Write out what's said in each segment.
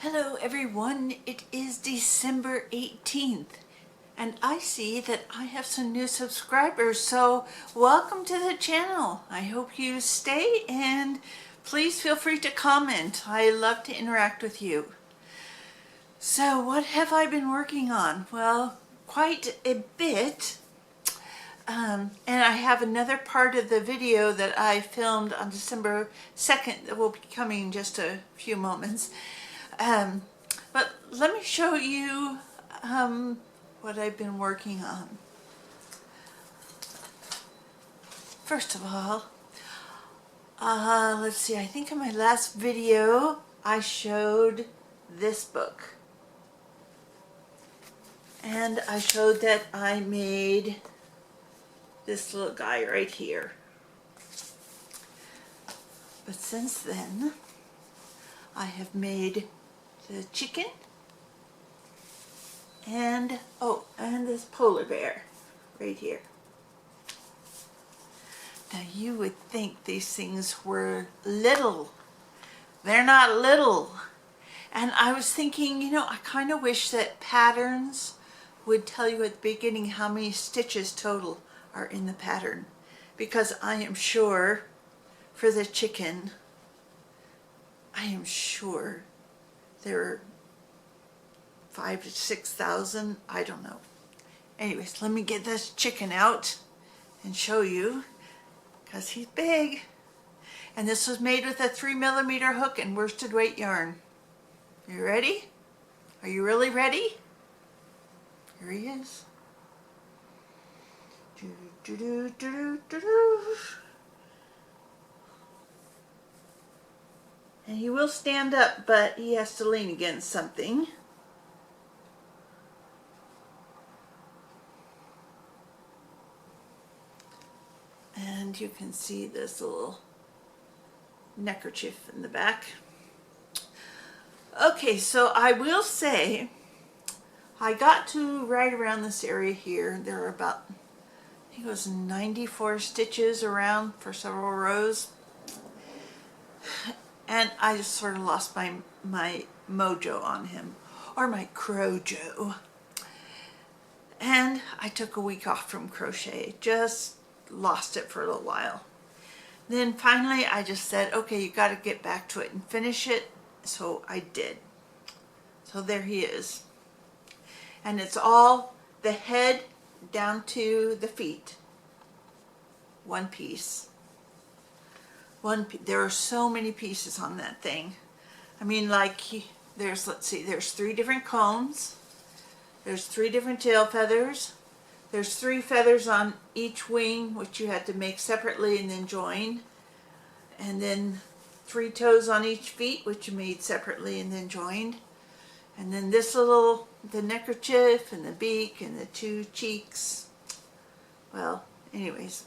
Hello everyone, it is December 18th and I see that I have some new subscribers, so welcome to the channel. I hope you stay and please feel free to comment. I love to interact with you. So what have I been working on? Well, quite a bit. And I have another part of the video that I filmed on December 2nd that will be coming in just a few moments. But let me show you what I've been working on. First of all, let's see, I think in my last video I showed this book. And I showed that I made this little guy right here. But since then, I have made the chicken and this polar bear right here. Now you would think these things were little. They're not little. And I was thinking, you know, I kind of wish that patterns would tell you at the beginning how many stitches total are in the pattern, because I am sure for the chicken, I am sure there are 5,000 to 6,000, I don't know. Anyways, let me get this chicken out and show you, because he's big. And this was made with a 3mm hook and worsted weight yarn. You ready? Are you really ready? Here he is. And he will stand up, but he has to lean against something. And you can see this little neckerchief in the back. Okay, so I will say I got to right around this area here. There are about, I think it was 94 stitches around for several rows. And I just sort of lost my mojo on him, or my crojo. And I took a week off from crochet, just lost it for a little while. Then finally I just said, okay, you got to get back to it and finish it. So I did. So there he is. And it's all the head down to the feet. One piece. There are so many pieces on that thing. I mean, like, there's 3 different combs. There's 3 different tail feathers. There's 3 feathers on each wing, which you had to make separately and then join. And then 3 toes on each feet, which you made separately and then joined. And then this little, the neckerchief and the beak and the 2 cheeks. Well, anyways,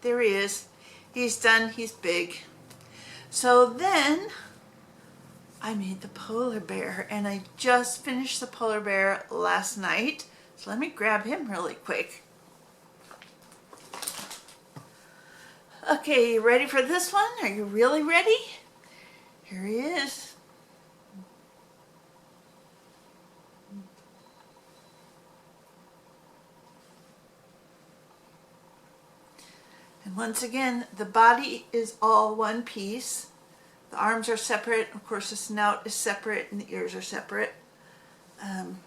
there he is. He's done, he's big. So then I made the polar bear, and I just finished the polar bear last night. So let me grab him really quick. Okay, you ready for this one? Are you really ready? Here he is. And once again, the body is all one piece. The arms are separate. Of course, the snout is separate and the ears are separate. And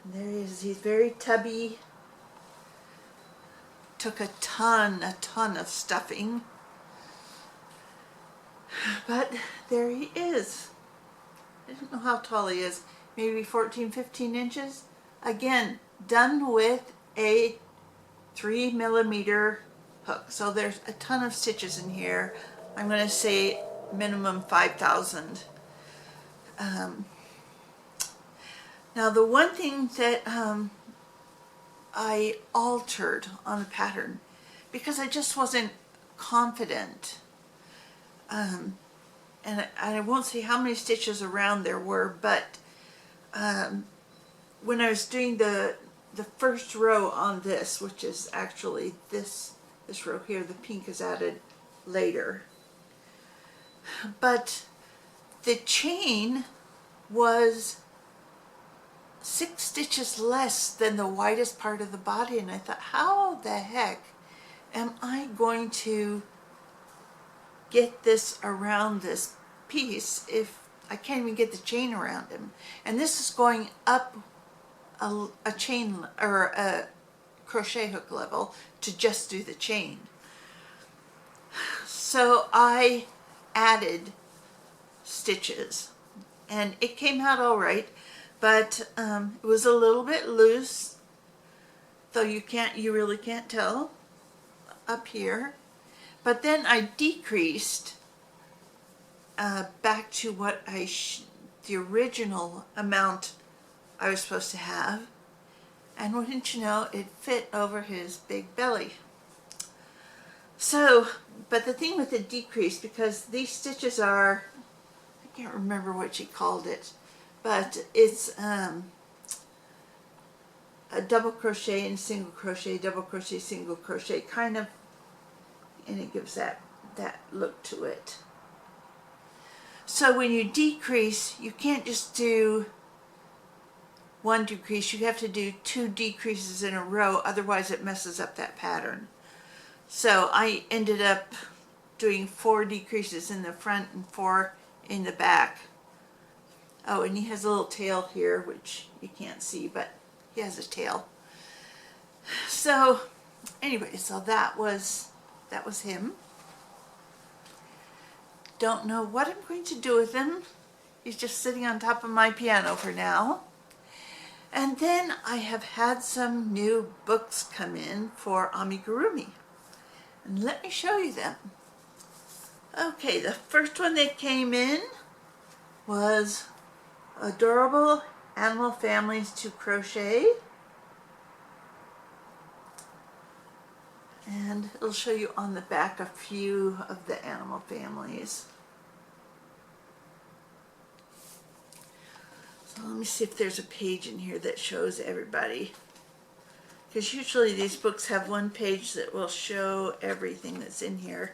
there he is. He's very tubby. Took a ton of stuffing. But there he is. I don't know how tall he is. Maybe 14, 15 inches. Again, done with a 3mm hook. So there's a ton of stitches in here. I'm going to say minimum 5,000. Now the one thing that I altered on the pattern, because I just wasn't confident, and I won't say how many stitches around there were, but when I was doing the first row on this, which is actually this row here, the pink is added later. But the chain was 6 stitches less than the widest part of the body, and I thought, how the heck am I going to get this around this piece if I can't even get the chain around him? And this is going up a chain or a crochet hook level to just do the chain. So I added stitches and it came out all right, but it was a little bit loose, though you really can't tell up here. But then I decreased back to what the original amount I was supposed to have, and wouldn't you know, it fit over his big belly. So, but the thing with the decrease, because these stitches are, I can't remember what she called it, but it's a double crochet and single crochet, double crochet, single crochet kind of, and it gives that look to it. So when you decrease, you can't just do one decrease, you have to do 2 decreases in a row, otherwise it messes up that pattern. So I ended up doing 4 decreases in the front and 4 in the back. Oh, and he has a little tail here, which you can't see, but he has a tail. So anyway, so that was him. Don't know what I'm going to do with him. He's just sitting on top of my piano for now. And then I have had some new books come in for amigurumi. And let me show you them. Okay, the first one that came in was Adorable Animal Families to Crochet. And it'll show you on the back a few of the animal families. So let me see if there's a page in here that shows everybody. Because usually these books have one page that will show everything that's in here.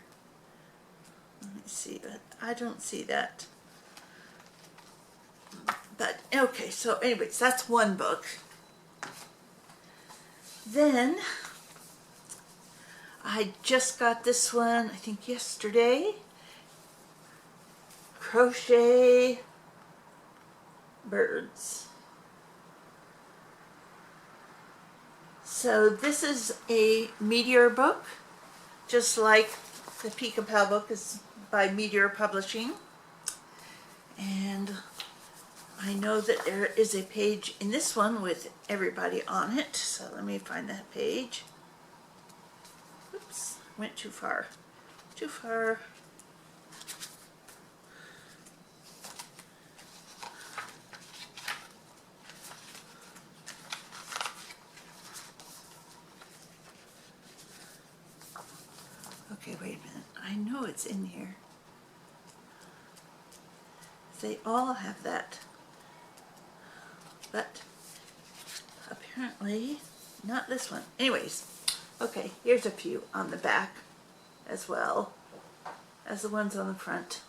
Let me see, but I don't see that. But okay, so anyways, that's one book. Then I just got this one, I think yesterday. Crochet Birds. So this is a Meteor book, just like the Peek-a-Pow book is by Meteor Publishing. And I know that there is a page in this one with everybody on it, so let me find that page. Oops, went too far. Too far. Okay, wait a minute. I know it's in here. They all have that. But apparently not this one. Anyways, okay, here's a few on the back as well as the ones on the front.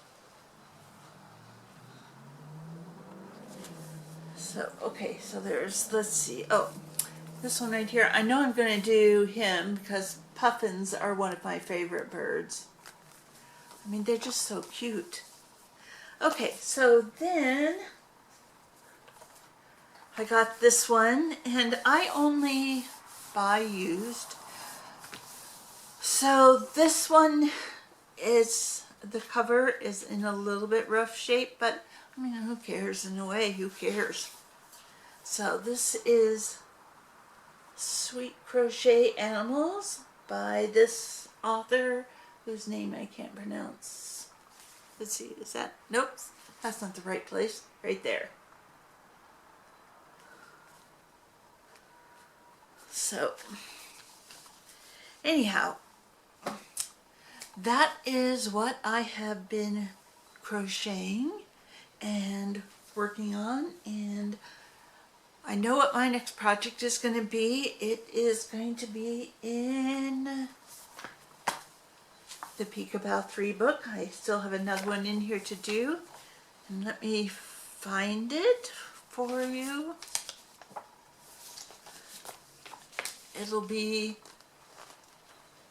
So, okay, so there's, let's see, oh, this one right here. I know I'm going to do him because puffins are one of my favorite birds. I mean, they're just so cute. Okay, so then I got this one, and I only buy used. So this one is, the cover is in a little bit rough shape, but I mean, who cares in a way, who cares? So this is Sweet Crochet Animals by this author whose name I can't pronounce. Let's see, is that, nope, that's not the right place, right there. So, anyhow, that is what I have been crocheting and working on, and I know what my next project is going to be. It is going to be in the Peek-a-Pow 3 book. I still have another one in here to do. And let me find it for you. It'll be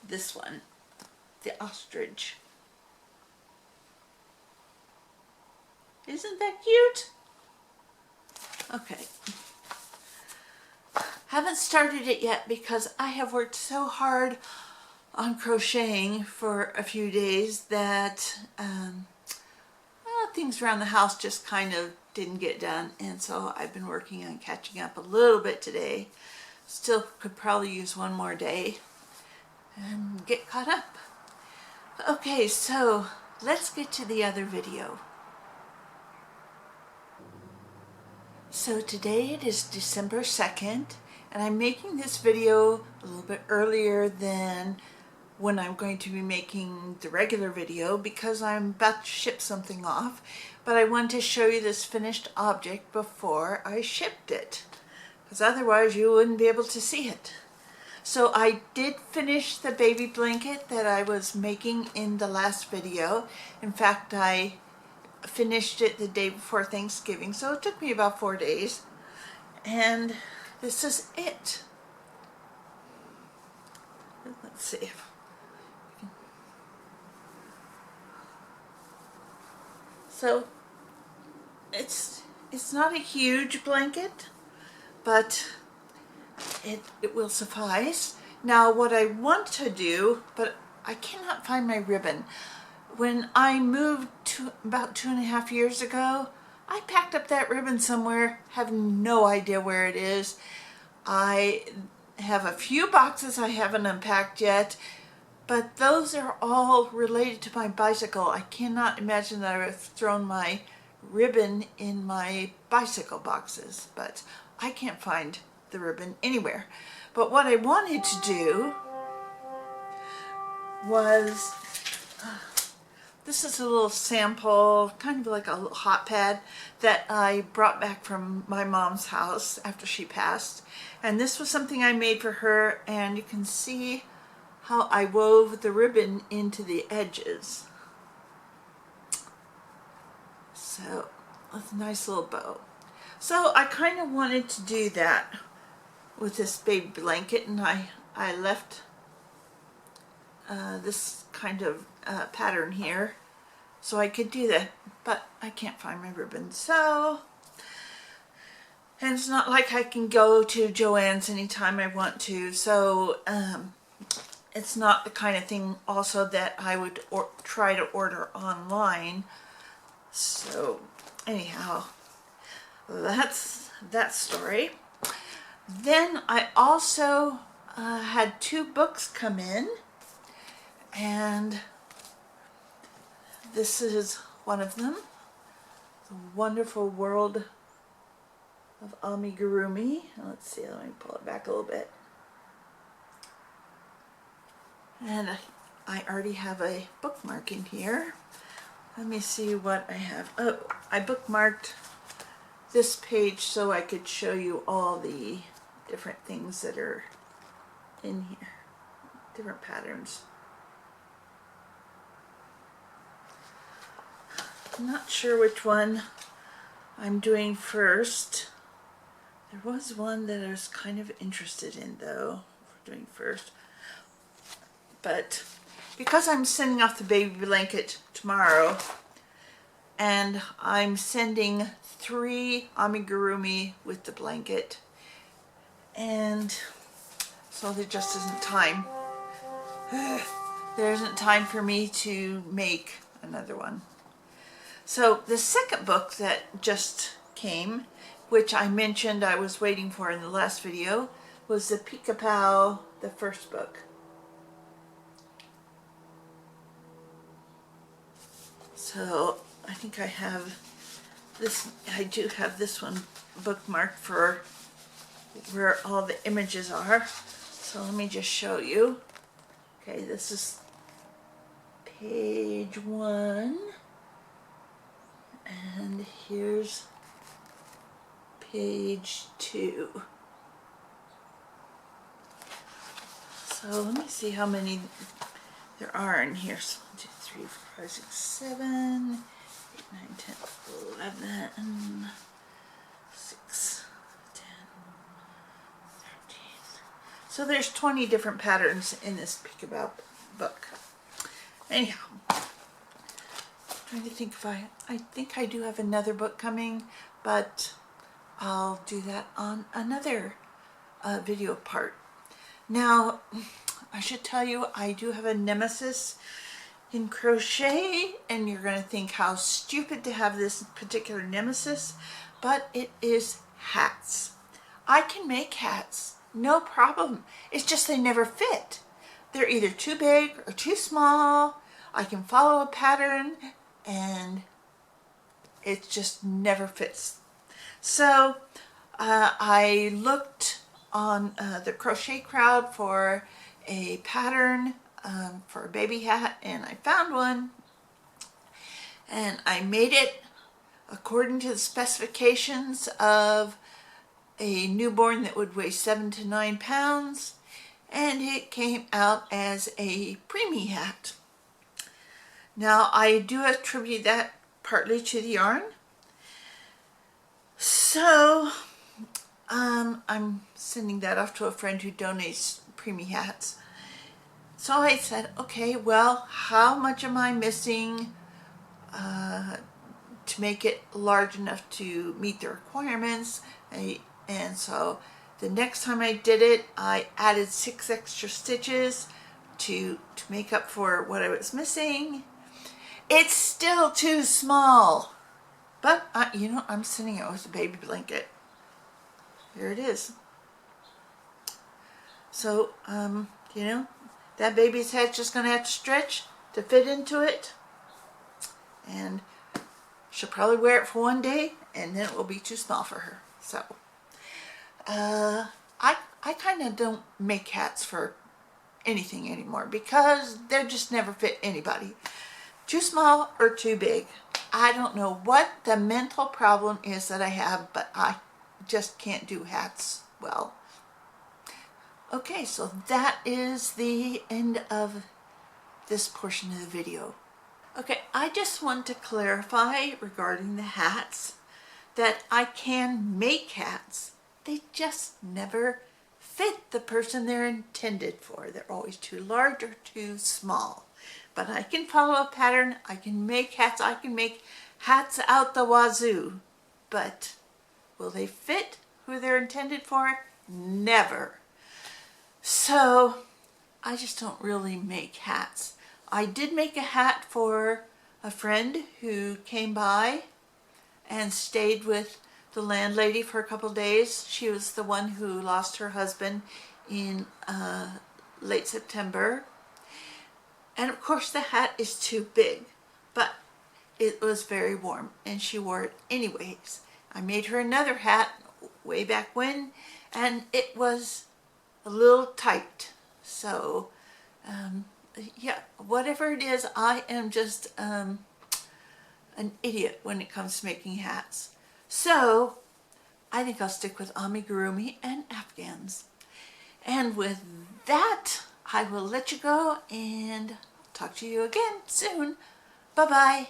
this one, the ostrich. Isn't that cute? Okay. Haven't started it yet because I have worked so hard on crocheting for a few days that well, things around the house just kind of didn't get done, and so I've been working on catching up a little bit today. Still could probably use one more day and get caught up. Okay, so let's get to the other video. So today it is December 2nd, and I'm making this video a little bit earlier than when I'm going to be making the regular video because I'm about to ship something off, but I want to show you this finished object before I shipped it, because otherwise you wouldn't be able to see it. So I did finish the baby blanket that I was making in the last video. In fact, I finished it the day before Thanksgiving, so it took me about 4 days, and this is it. Let's see if so it's not a huge blanket, but it will suffice. Now what I want to do, but I cannot find my ribbon. When I moved to about 2.5 years ago, I packed up that ribbon somewhere, have no idea where it is. I have a few boxes I haven't unpacked yet, but those are all related to my bicycle. I cannot imagine that I would have thrown my ribbon in my bicycle boxes, but I can't find the ribbon anywhere. But what I wanted to do was, this is a little sample, kind of like a little hot pad that I brought back from my mom's house after she passed. And this was something I made for her, and you can see how I wove the ribbon into the edges. So, with a nice little bow. So I kind of wanted to do that with this baby blanket, and I left this kind of pattern here so I could do that, but I can't find my ribbon. So, and it's not like I can go to Joann's anytime I want to, so it's not the kind of thing also that I would try to order online. So anyhow, that's that story. Then I also had 2 books come in, and this is one of them, The Wonderful World of Amigurumi. Let's see, let me pull it back a little bit. And I already have a bookmark in here. Let me see what I have. Oh, I bookmarked this page so I could show you all the different things that are in here, different patterns. I'm not sure which one I'm doing first. There was one that I was kind of interested in though, for doing first. But because I'm sending off the baby blanket tomorrow, and I'm sending 3 amigurumi with the blanket, and so there just isn't time. There isn't time for me to make another one. So the second book that just came, which I mentioned I was waiting for in the last video, was the Pika-Pau, the first book. So I think I have this, I do have this one bookmarked for where all the images are. So let me just show you. Okay, this is page 1. And here's page 2. So let me see how many there are in here. So 1, 2, 3, 4, 5, 6, 7, 8, 9, 10, 11, 6, 10, 13. So there's 20 different patterns in this Peekaboo book. Anyhow, trying to think if I think I do have another book coming, but I'll do that on another video part. Now, I should tell you, I do have a nemesis in crochet, and you're going to think how stupid to have this particular nemesis, but it is hats. I can make hats, no problem. It's just they never fit. They're either too big or too small. I can follow a pattern and it just never fits. So I looked on the Crochet Crowd for a pattern for a baby hat, and I found one, and I made it according to the specifications of a newborn that would weigh 7 to 9 pounds, and it came out as a preemie hat. Now, I do attribute that partly to the yarn. So I'm sending that off to a friend who donates preemie hats. So I said, okay, well, how much am I missing to make it large enough to meet the requirements? And so the next time I did it, I added 6 extra stitches to make up for what I was missing. It's still too small, but you know, I'm sitting it with a baby blanket. Here it is. So, you know, that baby's head's just going to have to stretch to fit into it. And she'll probably wear it for one day, and then it will be too small for her. So, I kind of don't make hats for anything anymore because they're just never fit anybody. Too small or too big. I don't know what the mental problem is that I have, but I just can't do hats well. Okay, so that is the end of this portion of the video. Okay, I just want to clarify regarding the hats that I can make hats. They just never fit the person they're intended for. They're always too large or too small. But I can follow a pattern. I can make hats. I can make hats out the wazoo. But will they fit who they're intended for? Never. So I just don't really make hats. I did make a hat for a friend who came by and stayed with the landlady for a couple days. She was the one who lost her husband in late September. And of course the hat is too big, but it was very warm and she wore it anyways. I made her another hat way back when, and it was a little tight. So yeah, whatever it is, I am just an idiot when it comes to making hats. So I think I'll stick with amigurumi and afghans. And with that, I will let you go and talk to you again soon. Bye-bye.